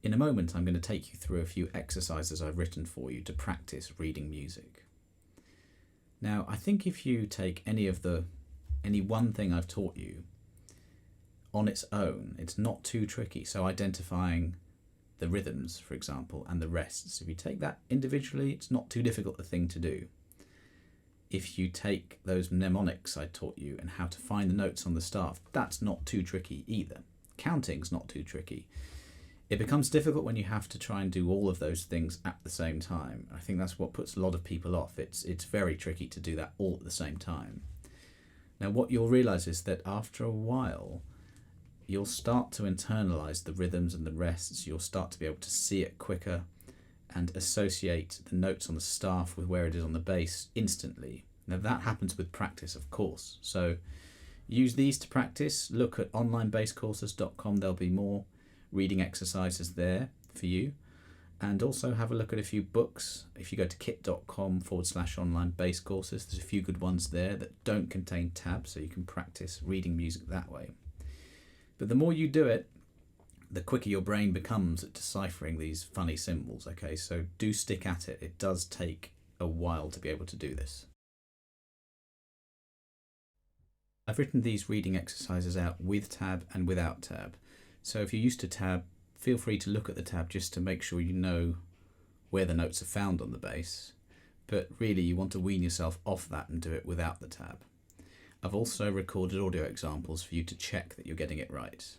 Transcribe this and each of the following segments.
In a moment, I'm going to take you through a few exercises I've written for you to practice reading music. Now, I think if you take any one thing I've taught you on its own, it's not too tricky. So identifying the rhythms, for example, and the rests. If you take that individually, it's not too difficult a thing to do. If you take those mnemonics I taught you and how to find the notes on the staff, that's not too tricky either. Counting's not too tricky. It becomes difficult when you have to try and do all of those things at the same time. I think that's what puts a lot of people off. It's very tricky to do that all at the same time. Now, what you'll realize is that after a while, you'll start to internalize the rhythms and the rests. You'll start to be able to see it quicker and associate the notes on the staff with where it is on the bass instantly. Now, that happens with practice, of course. So use these to practice. Look at onlinebasscourses.com. There'll be more reading exercises there for you. And also have a look at a few books. If you go to kit.com/online-bass-courses, there's a few good ones there that don't contain tabs, so you can practice reading music that way. But the more you do it, the quicker your brain becomes at deciphering these funny symbols, okay? So do stick at it. It does take a while to be able to do this. I've written these reading exercises out with tab and without tab. So if you're used to tab, feel free to look at the tab just to make sure you know where the notes are found on the bass. But really, you want to wean yourself off that and do it without the tab. I've also recorded audio examples for you to check that you're getting it right.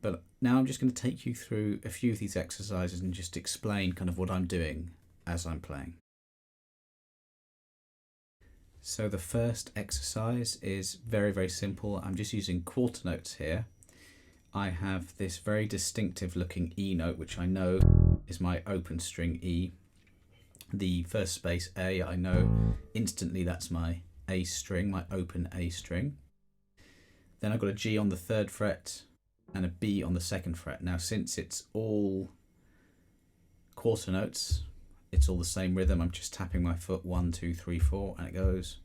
But now I'm just going to take you through a few of these exercises and just explain kind of what I'm doing as I'm playing. So the first exercise is very, very simple. I'm just using quarter notes here. I have this very distinctive looking E note, which I know is my open string E. The first space A, I know instantly that's my A string, my open A string. Then I've got a G on the 3rd fret and a B on the 2nd fret. Now, since it's all quarter notes, it's all the same rhythm. I'm just tapping my foot 1, 2, 3, 4, and it goes.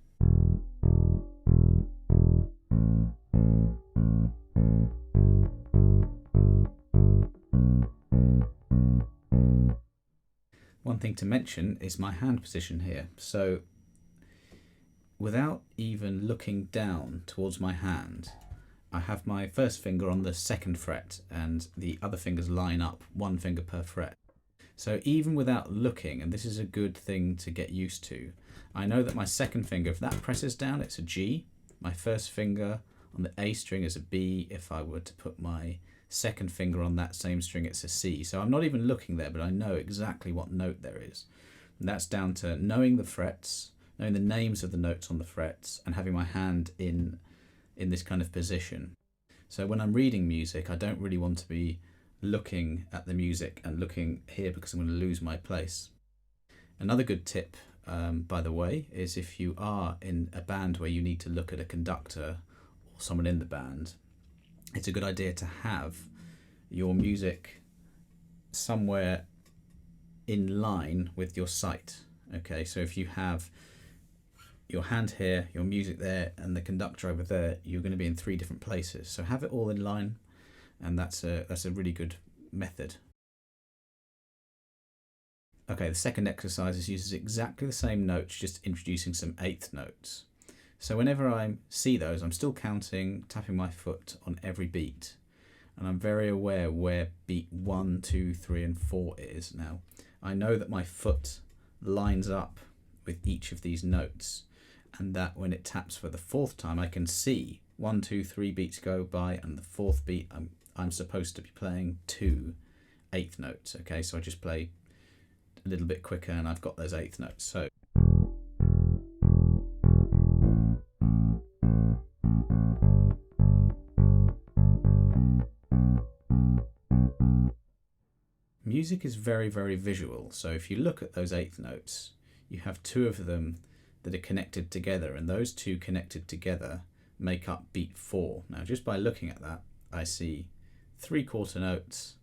One thing to mention is my hand position here. So without even looking down towards my hand, I have my first finger on the 2nd fret and the other fingers line up, one finger per fret. So even without looking, and this is a good thing to get used to, I know that my 2nd finger, if that presses down, it's a G. My first finger on the A string is a B. If I were to put my 2nd finger on that same string, it's a C. So I'm not even looking there, but I know exactly what note there is. And that's down to knowing the frets, knowing the names of the notes on the frets, and having my hand in this kind of position. So when I'm reading music, I don't really want to be looking at the music and looking here because I'm going to lose my place. Another good tip, by the way, is if you are in a band where you need to look at a conductor or someone in the band, it's a good idea to have your music somewhere in line with your sight. Okay, so if you have your hand here, your music there, and the conductor over there, you're going to be in 3 different places. So have it all in line, and that's a really good method. Okay, the second exercise uses exactly the same notes, just introducing some 8th notes. So whenever I see those, I'm still counting, tapping my foot on every beat, and I'm very aware where beat 1, 2, 3, and 4 is. Now, I know that my foot lines up with each of these notes, and that when it taps for the 4th time, I can see 1, 2, 3 beats go by, and the 4th beat, I'm supposed to be playing 2 8th notes. Okay, so I just play a little bit quicker, and I've got those 8th notes. So music is very, very visual. So if you look at those 8th notes, you have 2 of them that are connected together, and those 2 connected together make up beat 4. Now, just by looking at that, I see 3 quarter notes,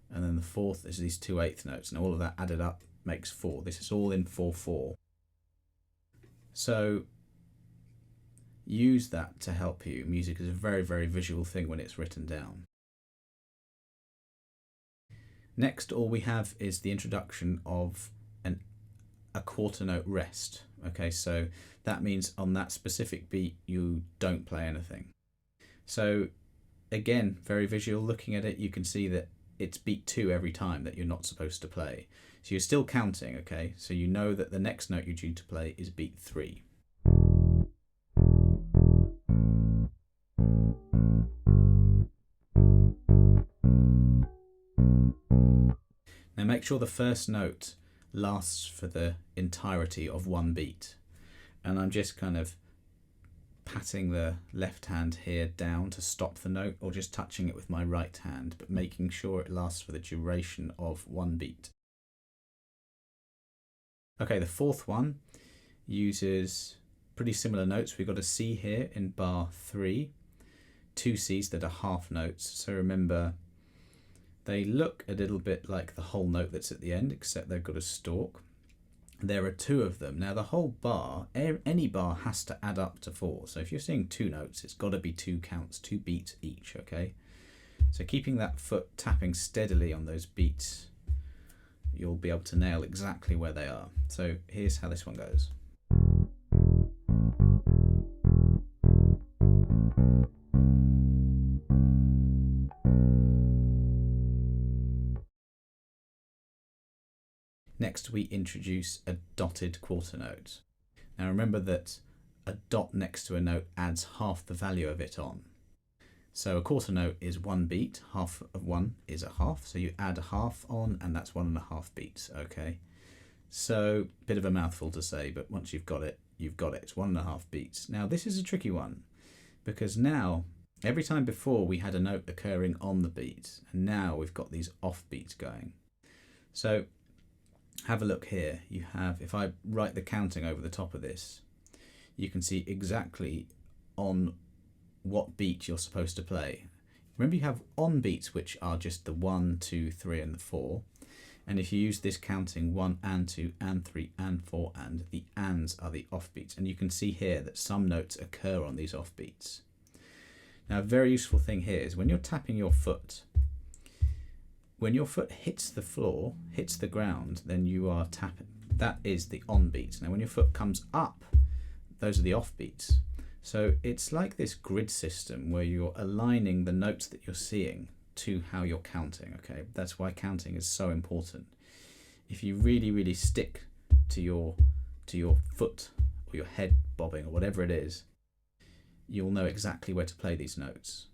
and then the 4th is these 2 8th notes, and all of that added up makes 4. This is all in 4/4. So use that to help you. Music is a very, very visual thing when it's written down. Next, all we have is the introduction of a quarter note rest. Okay, so that means on that specific beat you don't play anything. So again, very visual. Looking at it, you can see that it's beat 2 every time that you're not supposed to play. So you're still counting, okay? So you know that the next note you're due to play is beat 3. Now make sure the first note lasts for the entirety of one beat. And I'm just kind of patting the left hand here down to stop the note, or just touching it with my right hand, but making sure it lasts for the duration of one beat. Okay, the fourth one uses pretty similar notes. We've got a C here in bar 3, 2 Cs that are half notes. So remember, they look a little bit like the whole note that's at the end, except they've got a stalk. There are 2 of them. Now the whole bar, any bar has to add up to 4. So if you're seeing 2 notes, it's got to be 2 counts, 2 beats each, okay? So keeping that foot tapping steadily on those beats, you'll be able to nail exactly where they are. So here's how this one goes. Next, we introduce a dotted quarter note. Now remember that a dot next to a note adds half the value of it on. So a quarter note is 1 beat, half of 1 is a half, so you add a half on, and that's 1.5 beats, okay? So, bit of a mouthful to say, but once you've got it, you've got it. It's 1.5 beats. Now this is a tricky one, because now, every time before we had a note occurring on the beat, and now we've got these off beats going. So, have a look here. You have, if I write the counting over the top of this, you can see exactly on what beat you're supposed to play. Remember, you have on beats which are just the 1, 2, 3 and the 4, and if you use this counting 1 and 2 and 3 and 4 and, the ands are the off beats, and you can see here that some notes occur on these off beats. Now a very useful thing here is when you're tapping your foot, when your foot hits the floor, hits the ground, then you are tapping. That is the on beat. Now when your foot comes up, those are the off beats. So it's like this grid system where you're aligning the notes that you're seeing to how you're counting, okay? That's why counting is so important. If you really, really stick to your foot or your head bobbing or whatever it is, you'll know exactly where to play these notes.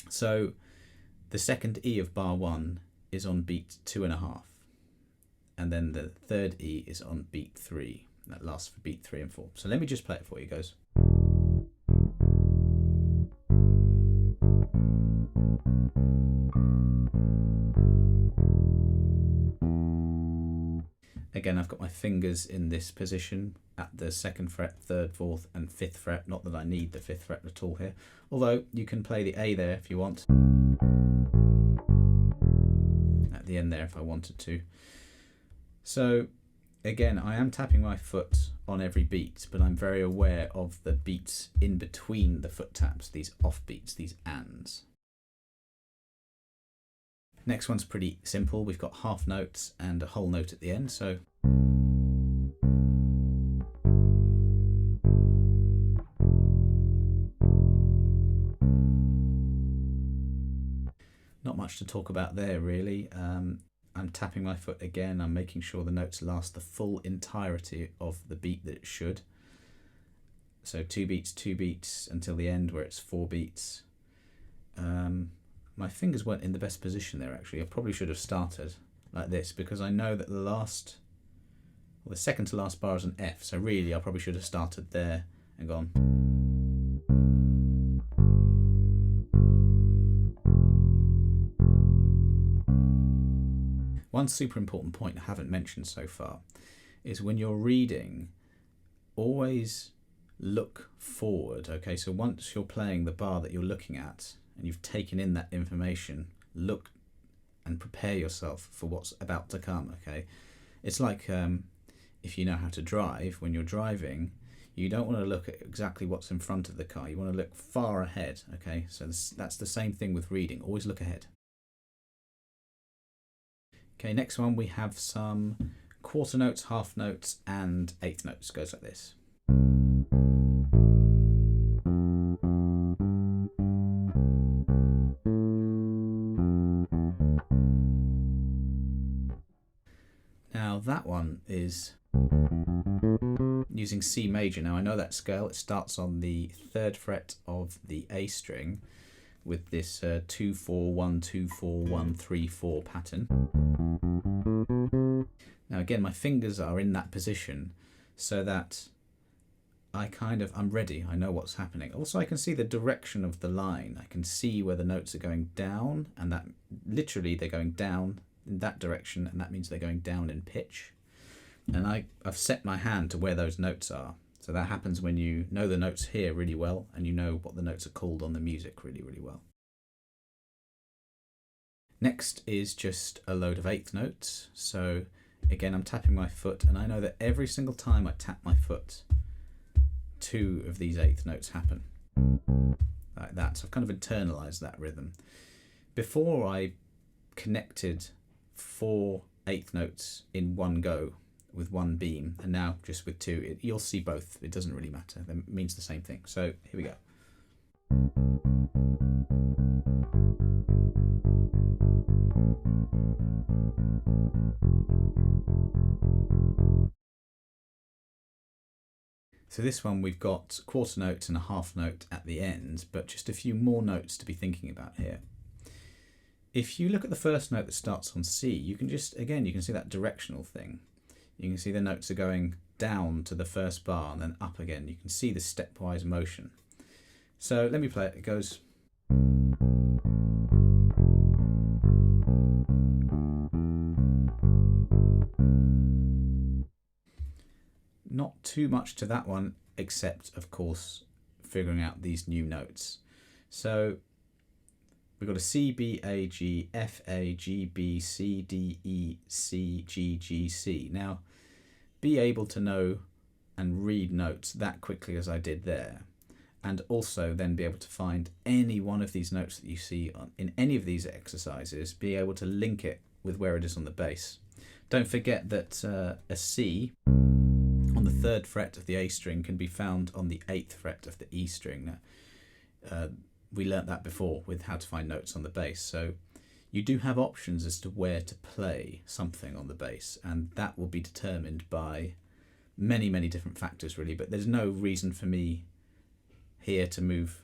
So the second E of bar 1 is on beat 2.5, and then the third E is on beat 3. That lasts for beat 3 and 4. So let me just play it for you guys. Again, I've got my fingers in this position at the 2nd fret, 3rd, 4th and 5th fret. Not that I need the 5th fret at all here, although you can play the A there if you want. At the end there if I wanted to. So again, I am tapping my foot on every beat, but I'm very aware of the beats in between the foot taps, these off beats, these ands. Next one's pretty simple. We've got half notes and a whole note at the end, so not much to talk about there really. I'm tapping my foot again. I'm making sure the notes last the full entirety of the beat that it should. So 2 beats until the end where it's 4 beats. My fingers weren't in the best position there actually. I probably should have started like this because I know that the second to last bar is an F, so really I probably should have started there and gone. One super important point I haven't mentioned so far is when you're reading, always look forward, okay? So once you're playing the bar that you're looking at and you've taken in that information, look and prepare yourself for what's about to come, okay? It's like if you know how to drive, when you're driving, you don't want to look at exactly what's in front of the car. You want to look far ahead, okay? So that's the same thing with reading. Always look ahead. Okay, next one we have some quarter notes, half notes, and eighth notes. Goes like this. Now that one is using C major. Now I know that scale. It starts on the 3rd fret of the A string with this 2-4-1, 2-4-1, 3-4 pattern. Now again, my fingers are in that position so that I'm ready. I know what's happening. Also, I can see the direction of the line. I can see where the notes are going down, and that literally they're going down in that direction, and that means they're going down in pitch. And I've set my hand to where those notes are. So that happens when you know the notes here really well and you know what the notes are called on the music really, really well. Next is just a load of eighth notes. So again, I'm tapping my foot, and I know that every single time I tap my foot, 2 of these eighth notes happen. Like that. So I've kind of internalized that rhythm. Before I connected 4 eighth notes in one go with one beam, and now just with 2, you'll see both. It doesn't really matter. It means the same thing. So here we go. So this one we've got quarter notes and a half note at the end, but just a few more notes to be thinking about here. If you look at the first note that starts on C, you can just, again, you can see that directional thing. You can see the notes are going down to the first bar and then up again. You can see the stepwise motion. So let me play it. It goes. Not too much to that one, except, of course, figuring out these new notes. So we've got a C, B, A, G, F, A, G, B, C, D, E, C, G, G, C. Now, be able to know and read notes that quickly as I did there, and also then be able to find any one of these notes that you see in any of these exercises, be able to link it with where it is on the bass. Don't forget that a C on the 3rd fret of the A string can be found on the 8th fret of the E string. We learnt that before with how to find notes on the bass. So you do have options as to where to play something on the bass, and that will be determined by many, many different factors really, but there's no reason for me here to move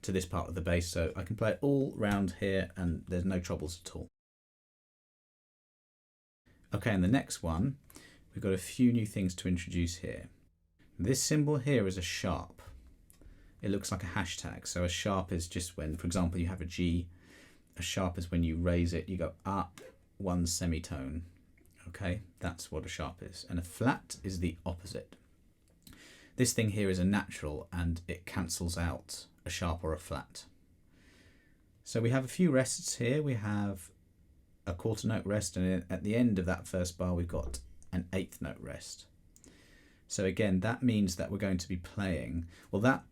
to this part of the bass, so I can play it all round here and there's no troubles at all. Okay, and the next one, we've got a few new things to introduce here. This symbol here is a sharp. It looks like a hashtag. So a sharp is just when, for example, you have a G. A sharp is when you raise it, you go up 1 semitone. Okay, that's what a sharp is. And a flat is the opposite. This thing here is a natural and it cancels out a sharp or a flat. So we have a few rests here. We have a quarter note rest, and at the end of that first bar we've got an 8th note rest. So again, that means that we're going to be playing, well, that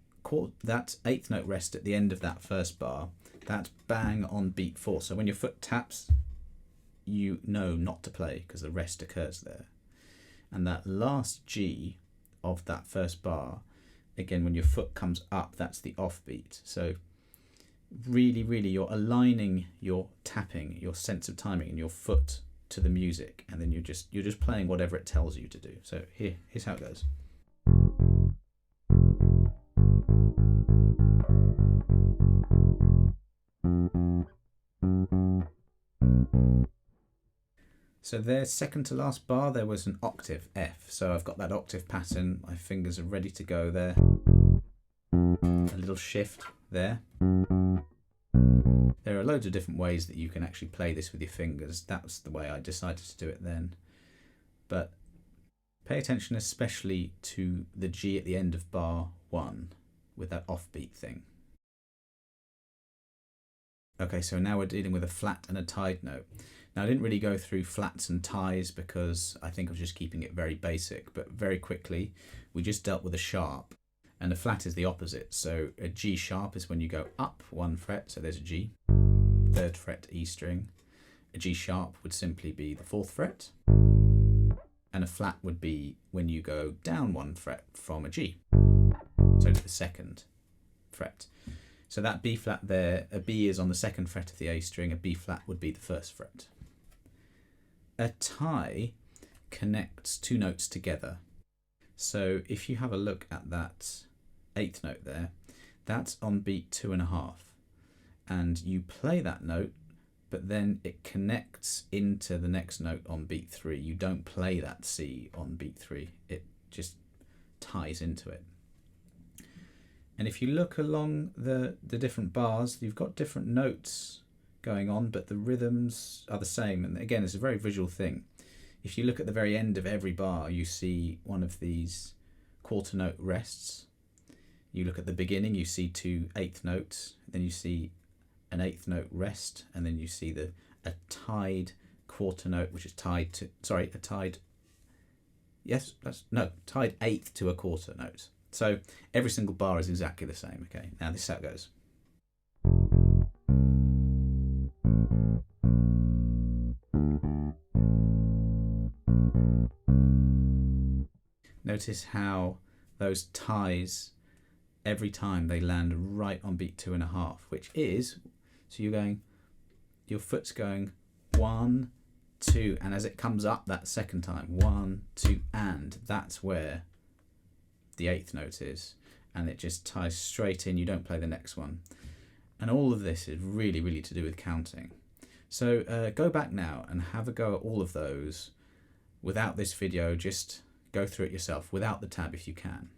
8th note rest at the end of that first bar, that's bang on beat 4. So when your foot taps, you know not to play because the rest occurs there. And that last G of that first bar, again, when your foot comes up, that's the offbeat. So really, really, you're aligning your tapping, your sense of timing, and your foot to the music, and then you're just playing whatever it tells you to do. So here's how it goes. So there, second to last bar, there was an octave F. So I've got that octave pattern. My fingers are ready to go there. A little shift there. There are loads of different ways that you can actually play this with your fingers. That's the way I decided to do it then. But pay attention especially to the G at the end of bar 1 with that offbeat thing. Okay, so now we're dealing with a flat and a tied note. Now I didn't really go through flats and ties because I think I was just keeping it very basic, but very quickly we just dealt with a sharp, and a flat is the opposite. So a G sharp is when you go up 1 fret, so there's a G, 3rd fret E string, a G sharp would simply be the 4th fret, and a flat would be when you go down 1 fret from a G, so to the 2nd fret. So that B flat there, a B is on the 2nd fret of the A string, a B flat would be the 1st fret. A tie connects 2 notes together. So if you have a look at that 8th note there, that's on beat 2.5, and you play that note, but then it connects into the next note on beat 3. You don't play that C on beat 3, it just ties into it. And if you look along the different bars, you've got different notes going on, but the rhythms are the same. And again, it's a very visual thing. If you look at the very end of every bar, you see one of these quarter note rests. You look at the beginning, you see 2 8th notes, then you see an 8th note rest, and then you see a tied quarter note, which is tied to, sorry, a tied, yes, tied 8th to a quarter note. So every single bar is exactly the same. Okay, now this is how it goes. Notice how those ties, every time they land right on beat 2.5, which is, so you're going, your foot's going 1, 2, and as it comes up that second time, 1, 2, and that's where the 8th note is, and it just ties straight in. You don't play the next one. And all of this is really, really to do with counting. So go back now and have a go at all of those without this video. Just go through it yourself without the tab if you can.